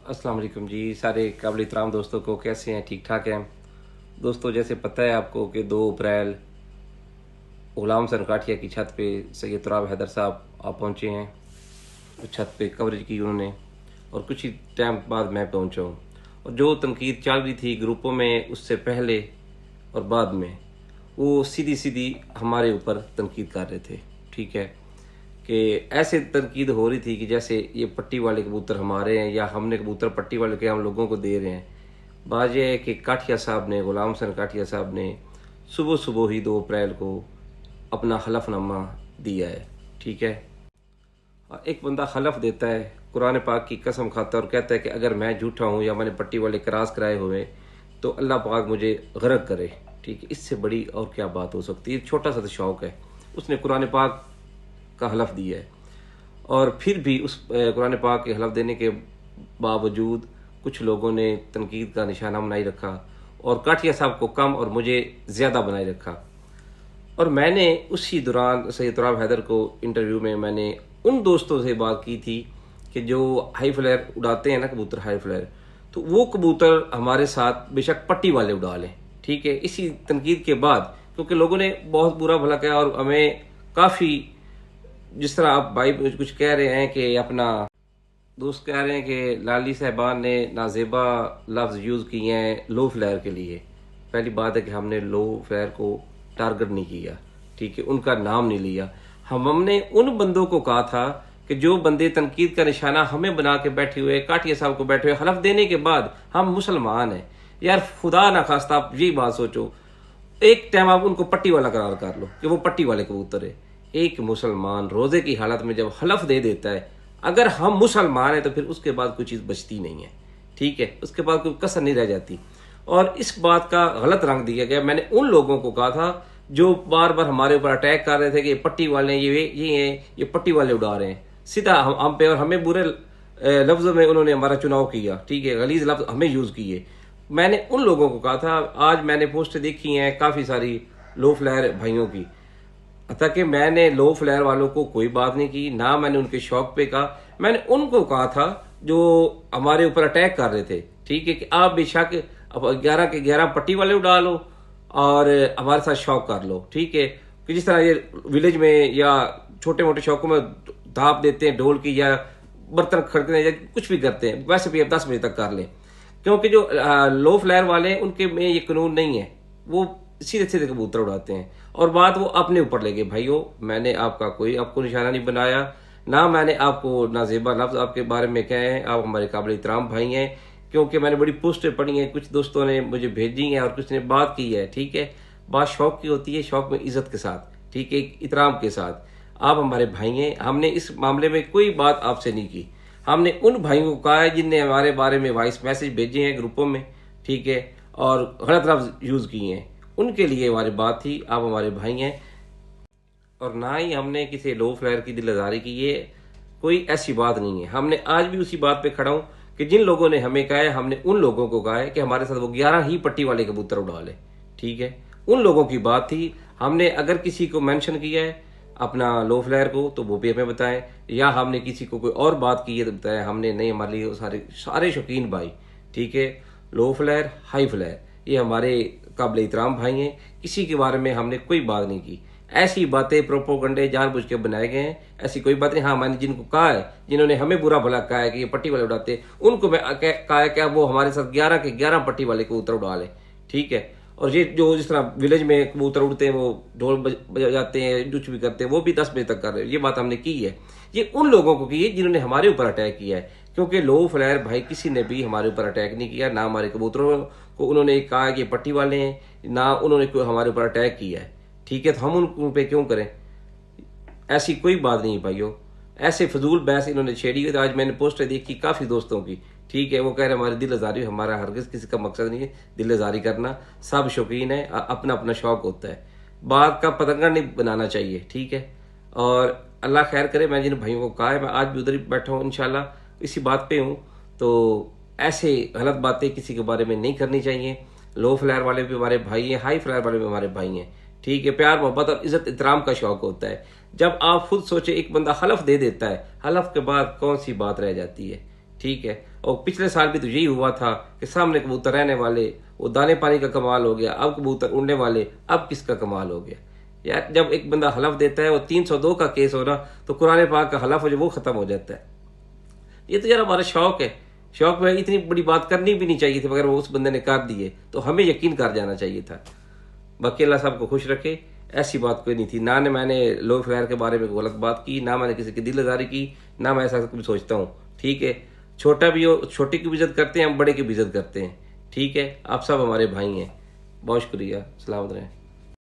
अस्सलाम वालेकुम जी। सारे काबिल एहतराम दोस्तों को कैसे हैं, ठीक ठाक हैं दोस्तों। जैसे पता है आपको कि 2 अप्रैल गुलाम हसन काठिया की छत पे सैयद तुराब हैदर साहब आप पहुँचे हैं। उस छत पे कवरेज की उन्होंने और कुछ ही टाइम बाद मैं पहुँचा हूँ। और जो तनकीद चल रही थी ग्रुपों में उससे पहले और बाद में, वो सीधी सीधी हमारे ऊपर तनकीद कर रहे थे। ठीक है कि ऐसे तनकीद हो रही थी कि जैसे ये पट्टी वाले कबूतर हमारे हैं या हमने कबूतर पट्टी वाले के हम लोगों को दे रहे हैं। बात यह है कि काठिया साहब ने, गुलाम हसन काठिया साहब ने सुबह सुबह ही 2 अप्रैल को अपना हलफनामा दिया है। ठीक है, एक बंदा हलफ देता है, कुरान पाक की कसम खाता है और कहता है कि अगर मैं झूठा हूँ या मैंने पट्टी वाले क्रॉस कराए हुए तो अल्लाह पाक मुझे गर्क करे। ठीक है, इससे बड़ी और क्या बात हो सकती है। छोटा सा तो शौक है, उसने कुरान पाक का हलफ दिया है और फिर भी उस कुरान पाक के हलफ देने के बावजूद कुछ लोगों ने तनकीद का निशाना बनाई रखा और काठिया साहब को कम और मुझे ज़्यादा बनाए रखा। और मैंने उसी दौरान सैयद तुराब हैदर को इंटरव्यू में मैंने उन दोस्तों से बात की थी कि जो हाई फ्लेयर उड़ाते हैं ना कबूतर हाई फ्लेयर, तो वो कबूतर हमारे साथ बेशक पट्टी वाले उड़ा लें। ठीक है, इसी तनकीद के बाद क्योंकि लोगों ने बहुत बुरा भला किया और हमें काफ़ी, जिस तरह आप भाई कुछ कह रहे हैं कि अपना दोस्त कह रहे हैं कि लाली साहबान ने नाजेबा लफ्ज़ यूज़ किए हैं लो फ्लेयर के लिए। पहली बात है कि हमने लो फ्लेयर को टारगेट नहीं किया। ठीक है, उनका नाम नहीं लिया। हमने उन बंदों को कहा था कि जो बंदे तनकीद का निशाना हमें बना के बैठे हुए, काठिया साहब को बैठे हुए, हलफ देने के बाद हम मुसलमान हैं। यार खुदा ना खास्ता आप यही बात सोचो, एक टाइम आप उनको पट्टी वाला करार कर लो कि वो पट्टी वाले कबूतर है। एक मुसलमान रोजे की हालत में जब हलफ दे देता है, अगर हम मुसलमान हैं तो फिर उसके बाद कोई चीज़ बचती नहीं है। ठीक है, उसके बाद कोई कसर नहीं रह जाती। और इस बात का गलत रंग दिया गया। मैंने उन लोगों को कहा था जो बार बार हमारे ऊपर अटैक कर रहे थे कि ये पट्टी वाले ये पट्टी वाले उड़ा रहे हैं, सीधा हम पे और हमें बुरे लफ्ज़ों में उन्होंने हमारा चुनाव किया। ठीक है, गलीज लफ्ज़ हमें यूज़ किए। मैंने उन लोगों को कहा था, आज मैंने पोस्ट देखी हैं काफ़ी सारी लो फ्लेयर भाइयों की, अतः कि मैंने लो फ्लेयर वालों को कोई बात नहीं की, ना मैंने उनके शौक पे कहा। मैंने उनको कहा था जो हमारे ऊपर अटैक कर रहे थे। ठीक है, कि आप बेशक अब 11 के 11 पट्टी वाले उड़ा लो और हमारे साथ शौक कर लो। ठीक है, कि जिस तरह ये विलेज में या छोटे मोटे शौकों में धाप देते हैं ढोल की या बर्तन खरीदते हैं या कुछ भी करते हैं, वैसे भी अब 10 बजे तक कर लें। क्योंकि जो लो फ्लेयर वाले हैं उनके में ये कानून नहीं है, वो सीधे सीधे कबूतर उड़ाते हैं। और बात वो अपने ऊपर ले गए। भाइयों, मैंने आपका कोई आपको निशाना नहीं बनाया, ना मैंने आपको नाजेबा लफ्ज़ आपके बारे में कहे हैं। आप हमारे काबिल एहतराम भाई हैं, क्योंकि मैंने बड़ी पोस्टें पढ़ी हैं, कुछ दोस्तों ने मुझे भेजी हैं और कुछ ने बात की है। ठीक है, बात शौक की होती है, शौक में इज्जत के साथ, ठीक है, इतराम के साथ। आप हमारे भाई हैं, हमने इस मामले में कोई बात आपसे नहीं की। हमने उन भाइयों को कहा है जिनने हमारे बारे में वॉइस मैसेज भेजे हैं ग्रुपों में, ठीक है, और गलत लफ्ज़ यूज़ किए हैं, उनके लिए हमारी बात थी। आप हमारे भाई हैं और ना ही हमने किसी लो फ्लेयर की दिल आज़ारी की, ये कोई ऐसी बात नहीं है। हमने आज भी उसी बात पे खड़ा हूँ कि जिन लोगों ने हमें कहा है, हमने उन लोगों को कहा है कि हमारे साथ वो 11 ही पट्टी वाले कबूतर उड़ा ले। ठीक है, उन लोगों की बात थी। हमने अगर किसी को मेंशन किया है अपना लो फ्लेयर को तो वो भी हमें बताएं, या हमने किसी को कोई और बात की है तो बताएं। हमने नहीं, हमारे लिए सारे सारे शौकीन भाई, ठीक है, लो फ्लेयर हाई फ्लेयर, ये हमारे काबिल एहतराम भाई हैं। किसी के बारे में हमने कोई बात नहीं की। ऐसी बातें प्रोपोगंडे जानबूझ के बनाए गए हैं, ऐसी कोई बात नहीं। हाँ, मैंने जिनको कहा है, जिन्होंने हमें बुरा भला कहा है कि ये पट्टी वाले उड़ाते, उनको मैं कहा है कि वो हमारे साथ 11 के 11 पट्टी वाले कबूतर उड़ा ले। ठीक है, और ये जो जिस तरह विलेज में कबूतर उड़ते हैं, वो ढोल बजाते हैं, कुछ भी करते हैं, वो भी 10 बजे तक कर रहे हैं। ये बात हमने की है। ये उन लोगों को की है जिन्होंने हमारे ऊपर अटैक किया है, क्योंकि लो फ्लेयर भाई किसी ने भी हमारे ऊपर अटैक नहीं किया। ना हमारे कबूतरों को उन्होंने कहा कि पट्टी वाले हैं, ना उन्होंने कोई हमारे ऊपर अटैक किया है। ठीक है, तो हम उन पे क्यों करें? ऐसी कोई बात नहीं भाइयों, ऐसे फजूल बहस इन्होंने छेड़ी हुई। तो आज मैंने पोस्टर देखी काफ़ी दोस्तों की, ठीक है, वो कह रहे हमारी दिल आज़ारी, हमारा हरगिज़ किसी का मकसद नहीं है दिल आज़ारी करना। सब शौकीन है, अपना अपना शौक होता है, बात का पतंगा नहीं बनाना चाहिए। ठीक है, और अल्लाह खैर करे। मैं जिन भाइयों को कहा है, मैं आज भी उधर ही बैठा हूँ, इंशाल्लाह इसी बात पे हूँ। तो ऐसे गलत बातें किसी के बारे में नहीं करनी चाहिए। लो फ्लेयर वाले भी हमारे भाई हैं, हाई फ्लेयर वाले भी हमारे भाई हैं। ठीक है, प्यार मोहब्बत और इज्जत एहतराम का शौक होता है। जब आप खुद सोचे, एक बंदा हलफ दे देता है, हलफ के बाद कौन सी बात रह जाती है? ठीक है। और पिछले साल भी तो यही हुआ था कि सामने कबूतर रहने वाले, वो दाने पानी का कमाल हो गया, अब कबूतर उड़ने वाले, अब किसका कमाल हो गया यार। जब एक बंदा हलफ देता है, वो 302 का केस हो रहा, तो कुरान पाक का हलफ जो वो खत्म हो जाता है। ये तो यार हमारा शौक है, शौक में इतनी बड़ी बात करनी भी नहीं चाहिए थी, मगर वो उस बंदे ने कर दी है तो हमें यकीन कर जाना चाहिए था। बाकी अल्लाह साहब को खुश रखे, ऐसी बात कोई नहीं थी। ना ने मैंने लोग खैर के बारे में गलत बात की, ना मैंने किसी की दिल आजारी की, ना मैं ऐसा कभी सोचता हूँ। ठीक है, छोटा भी हो, छोटे की भी इज्जत करते हैं हम, बड़े की भी इज्जत करते हैं। ठीक है, आप सब हमारे भाई हैं। बहुत शुक्रिया, सलामत रहें।